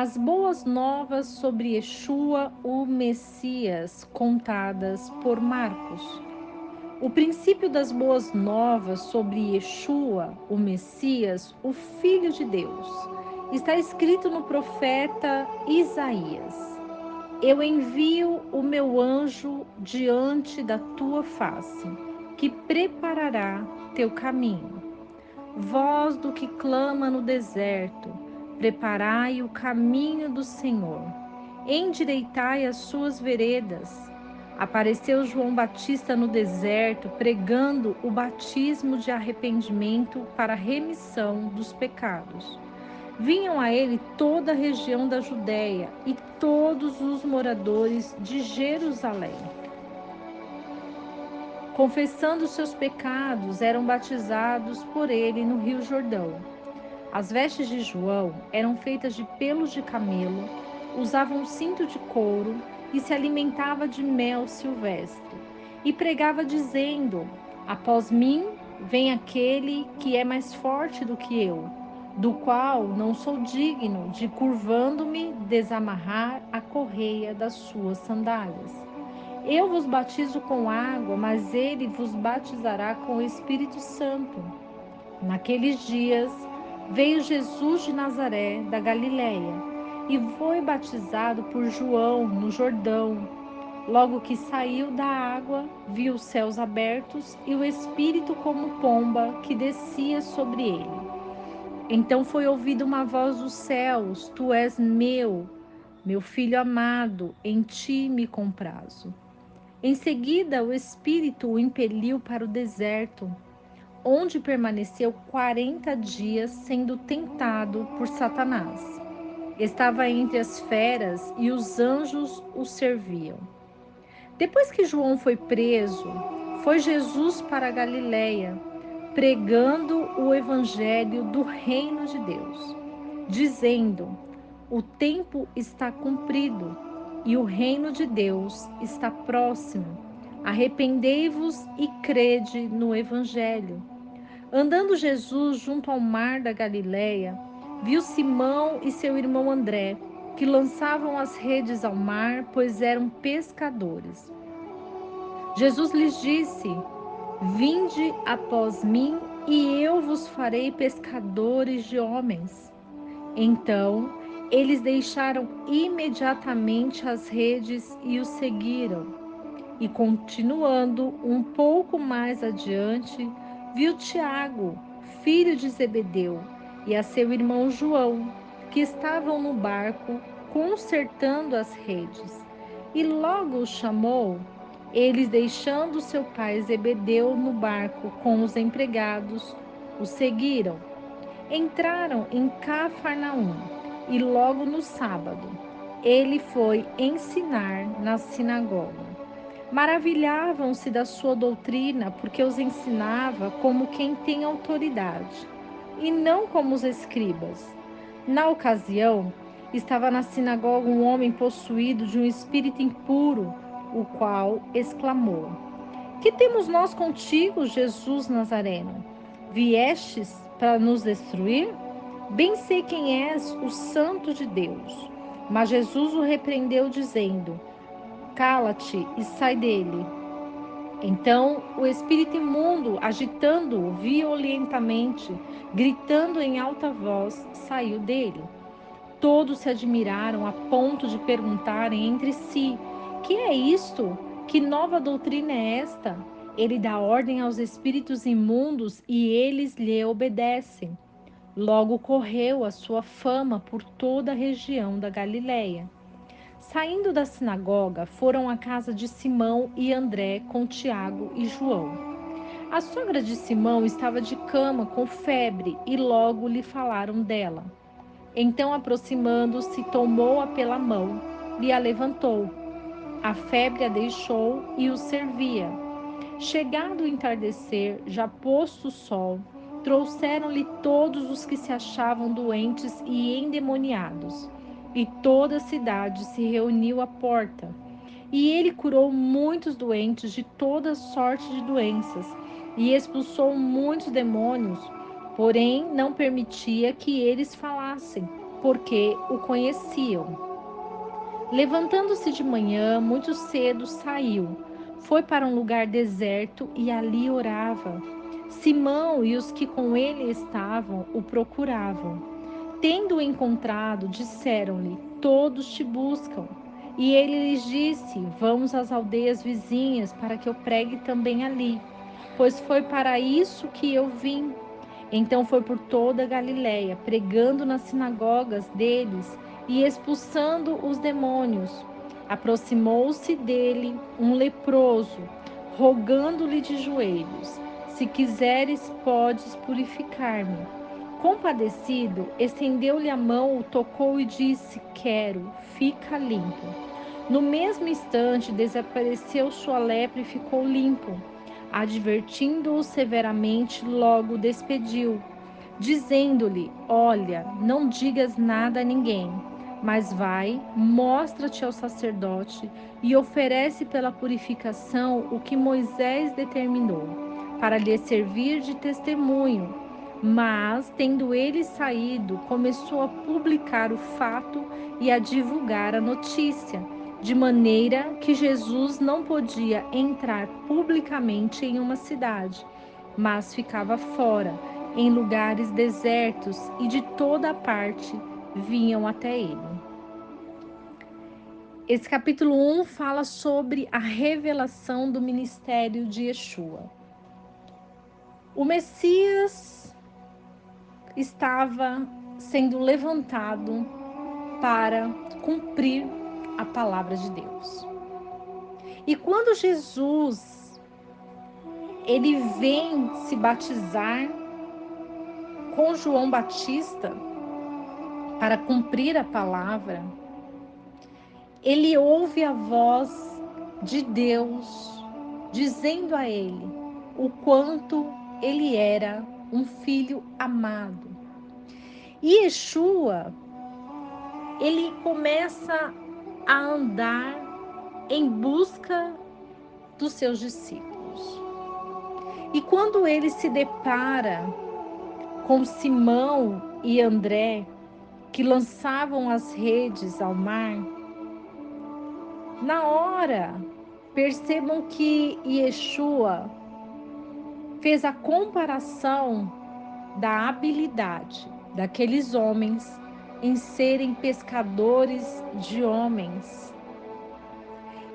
As boas novas sobre Yeshua, o Messias, contadas por Marcos. O princípio das boas novas sobre Yeshua, o Messias, o Filho de Deus, está escrito no profeta Isaías: Eu envio o meu anjo diante da tua face, que preparará teu caminho. Voz do que clama no deserto, preparai o caminho do Senhor, endireitai as suas veredas. Apareceu João Batista no deserto, pregando o batismo de arrependimento para a remissão dos pecados. Vinham a ele toda a região da Judéia e todos os moradores de Jerusalém. Confessando seus pecados, eram batizados por ele no Rio Jordão. As vestes de João eram feitas de pelos de camelo, usava um cinto de couro e se alimentava de mel silvestre. E pregava dizendo: Após mim vem aquele que é mais forte do que eu, do qual não sou digno de, curvando-me, desamarrar a correia das suas sandálias. Eu vos batizo com água, mas ele vos batizará com o Espírito Santo. Naqueles dias veio Jesus de Nazaré, da Galiléia, e foi batizado por João no Jordão. Logo que saiu da água, viu os céus abertos e o Espírito como pomba que descia sobre ele. Então foi ouvida uma voz dos céus: Tu és meu filho amado, em ti me comprazo. Em seguida, o Espírito o impeliu para o deserto, onde permaneceu 40 dias sendo tentado por Satanás. Estava entre as feras e os anjos o serviam. Depois que João foi preso, foi Jesus para a Galiléia, pregando o evangelho do reino de Deus, dizendo: O tempo está cumprido e o reino de Deus está próximo. Arrependei-vos e crede no evangelho. Andando Jesus junto ao mar da Galileia, viu Simão e seu irmão André, que lançavam as redes ao mar, pois eram pescadores. Jesus lhes disse: Vinde após mim, e eu vos farei pescadores de homens. Então, eles deixaram imediatamente as redes e o seguiram. E continuando um pouco mais adiante, viu Tiago, filho de Zebedeu, e a seu irmão João, que estavam no barco consertando as redes. E logo os chamou. Eles, deixando seu pai Zebedeu no barco com os empregados, o seguiram. Entraram em Cafarnaum e logo no sábado ele foi ensinar na sinagoga. Maravilhavam-se da sua doutrina, porque os ensinava como quem tem autoridade, e não como os escribas. Na ocasião, estava na sinagoga um homem possuído de um espírito impuro, o qual exclamou: Que temos nós contigo, Jesus Nazareno? Viestes para nos destruir? Bem sei quem és, o Santo de Deus. Mas Jesus o repreendeu, dizendo: Cala-te e sai dele. Então o espírito imundo, agitando-o violentamente, gritando em alta voz, saiu dele. Todos se admiraram a ponto de perguntarem entre si: Que é isto? Que nova doutrina é esta? Ele dá ordem aos espíritos imundos e eles lhe obedecem. Logo correu a sua fama por toda a região da Galiléia. Saindo da sinagoga, foram à casa de Simão e André com Tiago e João. A sogra de Simão estava de cama com febre e logo lhe falaram dela. Então, aproximando-se, tomou-a pela mão e a levantou. A febre a deixou e o servia. Chegado o entardecer, já posto o sol, trouxeram-lhe todos os que se achavam doentes e endemoniados. E toda a cidade se reuniu à porta. E ele curou muitos doentes de toda sorte de doenças e expulsou muitos demônios, porém não permitia que eles falassem, porque o conheciam. Levantando-se de manhã, muito cedo saiu, foi para um lugar deserto e ali orava. Simão e os que com ele estavam o procuravam. Tendo-o encontrado, disseram-lhe: Todos te buscam. E ele lhes disse: Vamos às aldeias vizinhas para que eu pregue também ali, pois foi para isso que eu vim. Então foi por toda a Galiléia, pregando nas sinagogas deles e expulsando os demônios. Aproximou-se dele um leproso, rogando-lhe de joelhos: Se quiseres, podes purificar-me. Compadecido, estendeu-lhe a mão, o tocou e disse: Quero, fica limpo. No mesmo instante, desapareceu sua lepra e ficou limpo. Advertindo-o severamente, logo o despediu, dizendo-lhe: Olha, não digas nada a ninguém, mas vai, mostra-te ao sacerdote e oferece pela purificação o que Moisés determinou, para lhe servir de testemunho. Mas, tendo ele saído, começou a publicar o fato e a divulgar a notícia, de maneira que Jesus não podia entrar publicamente em uma cidade, mas ficava fora, em lugares desertos, e de toda a parte vinham até ele. Esse capítulo 1 fala sobre a revelação do ministério de Yeshua. O Messias estava sendo levantado para cumprir a palavra de Deus. E quando Jesus ele vem se batizar com João Batista para cumprir a palavra, ele ouve a voz de Deus dizendo a ele o quanto ele era um filho amado. E Yeshua, ele começa a andar em busca dos seus discípulos. E quando ele se depara com Simão e André, que lançavam as redes ao mar, na hora, percebam que Yeshua fez a comparação da habilidade daqueles homens em serem pescadores de homens.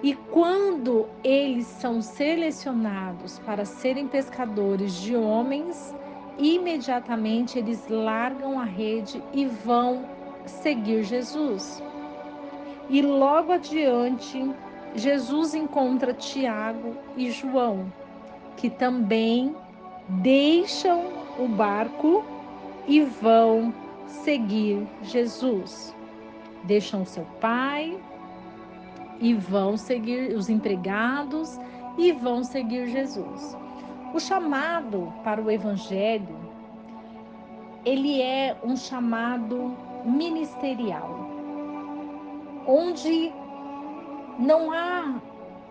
E quando eles são selecionados para serem pescadores de homens, imediatamente eles largam a rede e vão seguir Jesus. E logo adiante, Jesus encontra Tiago e João, que também deixam o barco e vão seguir Jesus. Deixam seu pai e vão seguir os empregados e vão seguir Jesus. O chamado para o evangelho, ele é um chamado ministerial, onde não há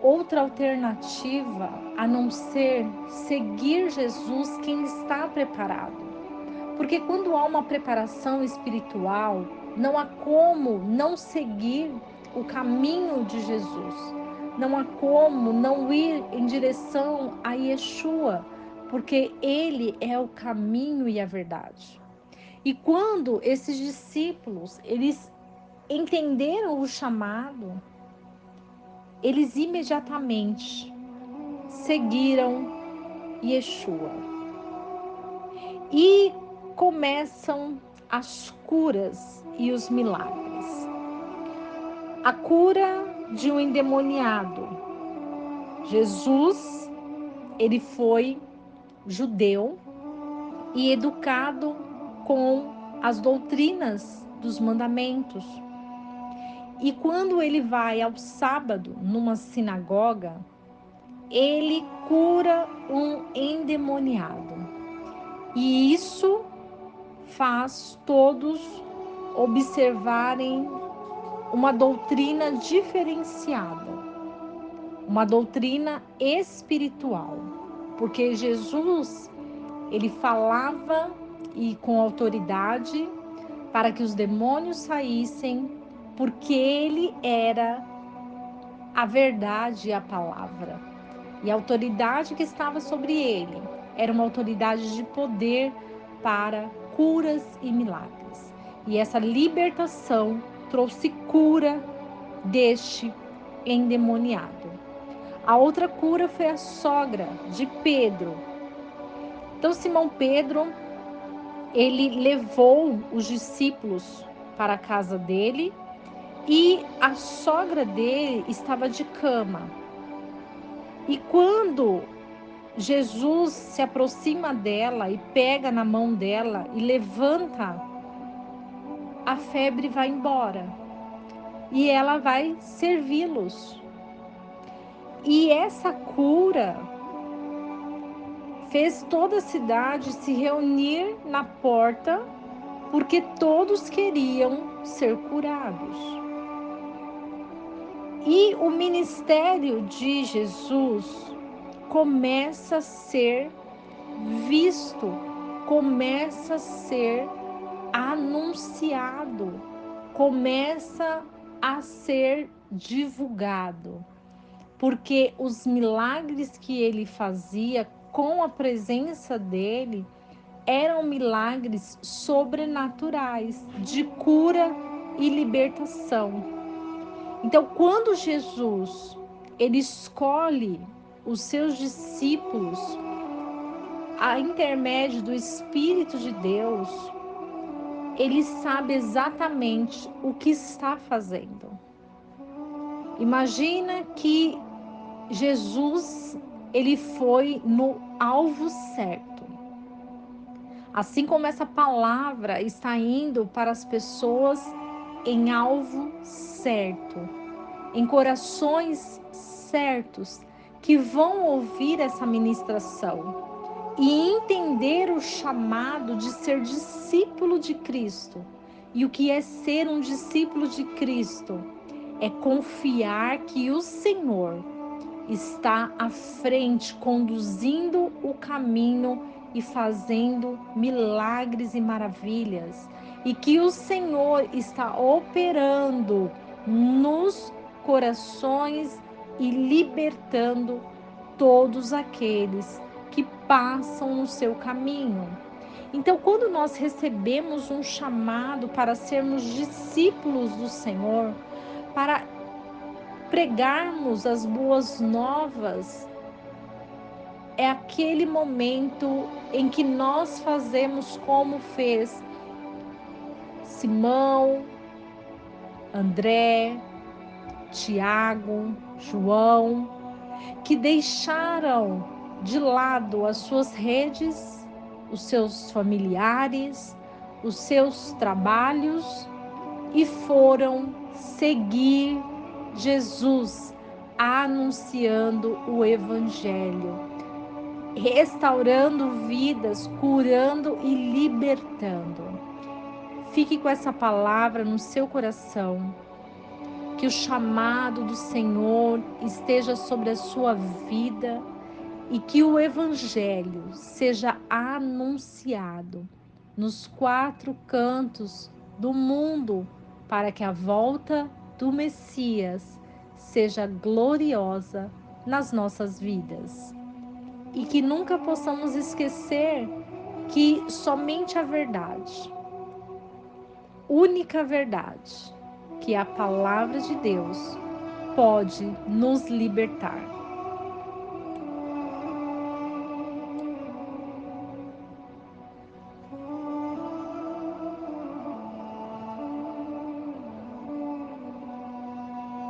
outra alternativa a não ser seguir Jesus quem está preparado. Porque quando há uma preparação espiritual, não há como não seguir o caminho de Jesus. Não há como não ir em direção a Yeshua, porque ele é o caminho e a verdade. E quando esses discípulos, eles entenderam o chamado, eles imediatamente seguiram Yeshua. E começam as curas e os milagres. A cura de um endemoniado. Jesus, ele foi judeu e educado com as doutrinas dos mandamentos. E quando ele vai ao sábado numa sinagoga, ele cura um endemoniado. E isso faz todos observarem uma doutrina diferenciada, uma doutrina espiritual, porque Jesus, ele falava e com autoridade para que os demônios saíssem, porque ele era a verdade e a palavra. E a autoridade que estava sobre ele era uma autoridade de poder para curas e milagres. E essa libertação trouxe cura deste endemoniado. A outra cura foi a sogra de Pedro. Então, Simão Pedro, ele levou os discípulos para a casa dele e a sogra dele estava de cama. E quando Jesus se aproxima dela e pega na mão dela e levanta, a febre vai embora e ela vai servi-los. E essa cura fez toda a cidade se reunir na porta, porque todos queriam ser curados. E o ministério de Jesus começa a ser visto, começa a ser anunciado, começa a ser divulgado, porque os milagres que ele fazia com a presença dele eram milagres sobrenaturais de cura e libertação. Então, quando Jesus ele escolhe os seus discípulos a intermédio do Espírito de Deus, ele sabe exatamente o que está fazendo. Imagina que Jesus ele foi no alvo certo. Assim como essa palavra está indo para as pessoas em alvo certo, em corações certos, que vão ouvir essa ministração e entender o chamado de ser discípulo de Cristo. E o que é ser um discípulo de Cristo? É confiar que o Senhor está à frente, conduzindo o caminho e fazendo milagres e maravilhas. E que o Senhor está operando nos corações e libertando todos aqueles que passam no seu caminho. Então, quando nós recebemos um chamado para sermos discípulos do Senhor, para pregarmos as boas novas, é aquele momento em que nós fazemos como fez Simão, André, Tiago, João, que deixaram de lado as suas redes, os seus familiares, os seus trabalhos e foram seguir Jesus, anunciando o Evangelho, restaurando vidas, curando e libertando. Fique com essa palavra no seu coração. Que o chamado do Senhor esteja sobre a sua vida e que o Evangelho seja anunciado nos 4 cantos do mundo, para que a volta do Messias seja gloriosa nas nossas vidas. E que nunca possamos esquecer que somente a verdade, única verdade, que é a palavra de Deus, pode nos libertar.